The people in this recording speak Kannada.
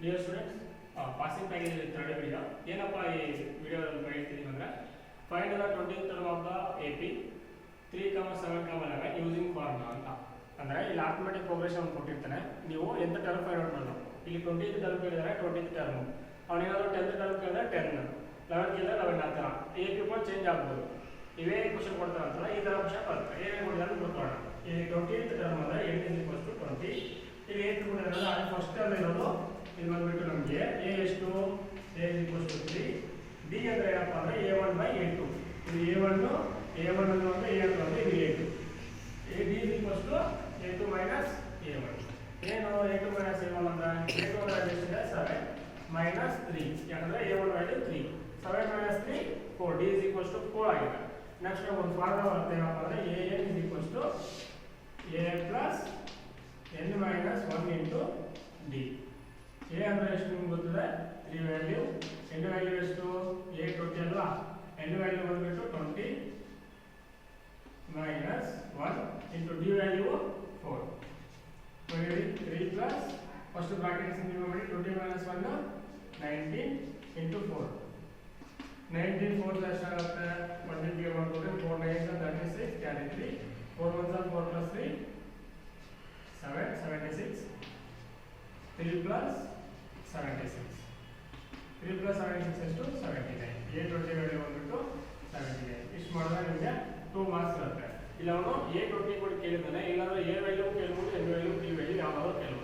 Dear students, passing package third video ಏನಪ್ಪ ಈ ವಿಡಿಯೋದಲ್ಲಿ ಹೇಳ್ತಿದ್ದೀವಿ ಅಂದರೆ find the 20th term of the AP 3,7,11 using formula ಅಂತ. ಅಂದರೆ ಇಲ್ಲಿ ಆರ್ಥಮೆಟಿಕ್ ಪ್ರೋಗ್ರೆಷನ್ ಕೊಟ್ಟಿರ್ತಾನೆ, ನೀವು ಎಂತ ಟರ್ಮ್ ಫೈಂಡ್ ಔಟ್ ಮಾಡಬೇಕು. ಇಲ್ಲಿ 20th ಟರ್ಮ್ ಕೇಳಿದರೆ 20th ಟರ್ಮ್, ಅವನೇನಾದರೂ 10th ಟರ್ಮ್ ಕೇಳಿದ್ರೆ 10, 11 ಕೇಳಿದ್ರೆ 11 ಆ ಥರ AP ಕೂಡ ಚೇಂಜ್ ಆಗ್ಬೋದು. ಇವೇ ಕ್ವಶನ್ ಕೊಡ್ತಾರೆ ಅಂತಲ್ಲ, ಈ ಥರ ಕ್ವಶನ್ ಬರುತ್ತೆ. ಏನೇನು ಕೊಟ್ಟಿದ್ದಾರೆ ಗೊತ್ತೋಣ. ಇಲ್ಲಿ 20th ಟರ್ಮ್ ಅಂದರೆ n = 20. ಇಲ್ಲಿ ಏನು ಕೊಟ್ಟಿದ್ದಾರೆ ಅಂದರೆ ಫಸ್ಟ್ ಅಲ್ಲಿ ಇರೋದು ಇದು ಬಂದ್ಬಿಟ್ಟು ನಮಗೆ a ಎಷ್ಟು a = 3, d ಅಂದರೆ ಏನಪ್ಪ ಅಂದರೆ a1/a2. ಇದು a1 ಅನ್ನೋದು ಅಂದರೆ a ಅಂದರೆ ಇದು a2. d = a2 - a1. ಏನು a2 - a1 ಅಂದರೆ a2 ಅಂದರೆ ಎಷ್ಟಿದೆ 7 - 3, ಯಾಕಂದರೆ a1 ವ್ಯಾಲ್ಯೂ 3, 7 - 3 4, d = 4 ಆಗಿದೆ. ನೆಕ್ಸ್ಟ್ ಒಂದು ಫಾರ್ಮುಲಾ ಬರುತ್ತೆ, ಏನಪ್ಪ ಅಂದರೆ an = a + n - 1 × d. a ಅಂದರೆ ಎಷ್ಟು ನಿಮ್ಗೆ ಗೊತ್ತಿದೆ 3 ವ್ಯಾಲ್ಯೂ, n ವ್ಯಾಲ್ಯೂ ಎಷ್ಟು a 20 ಅಲ್ವಾ, n ವ್ಯಾಲ್ಯೂ ಬಂದ್ಬಿಟ್ಟು 20 - 1 × d ವ್ಯಾಲ್ಯೂ 4. ನೋಡಿ 3 ಪ್ಲಸ್ ಫಸ್ಟ್ ಬ್ರಾಕೆಟ್ ಸಿಂಪಲ್ ಮಾಡಿ 20 - 1 19 × 4. 19 4 ಎಷ್ಟಾಗುತ್ತೆ, ಮಲ್ಟಿಪ್ಲೈ ಮಾಡಿದ್ರೆ 4 9 36 ಕ್ಯಾರಿ 3, 4 1 4 + 3 7 76, 3 + 76, 3 + 76 ಎಷ್ಟು 79. a 20 ವ್ಯಾಲ್ಯೂ ಬಂದ್ಬಿಟ್ಟು 79. ಇಷ್ಟು ಮಾಡಿದ್ರೆ ನಿಮಗೆ 2 ಮಾರ್ಕ್ಸ್ ಬರುತ್ತೆ. ಇಲ್ಲ ಅವನು a 20 ಕೂಡ ಕೇಳಿದ್ದಾನೆ, ಇಲ್ಲಾಂದ್ರೆ a ವ್ಯಾಲ್ಯೂ ಕೇಳ್ಬೋದು, n ವ್ಯಾಲ್ಯೂ d ವ್ಯಾಲ್ಯೂ ಯಾವ್ದಾದ್ರು ಕೇಳ್ಬೋದು.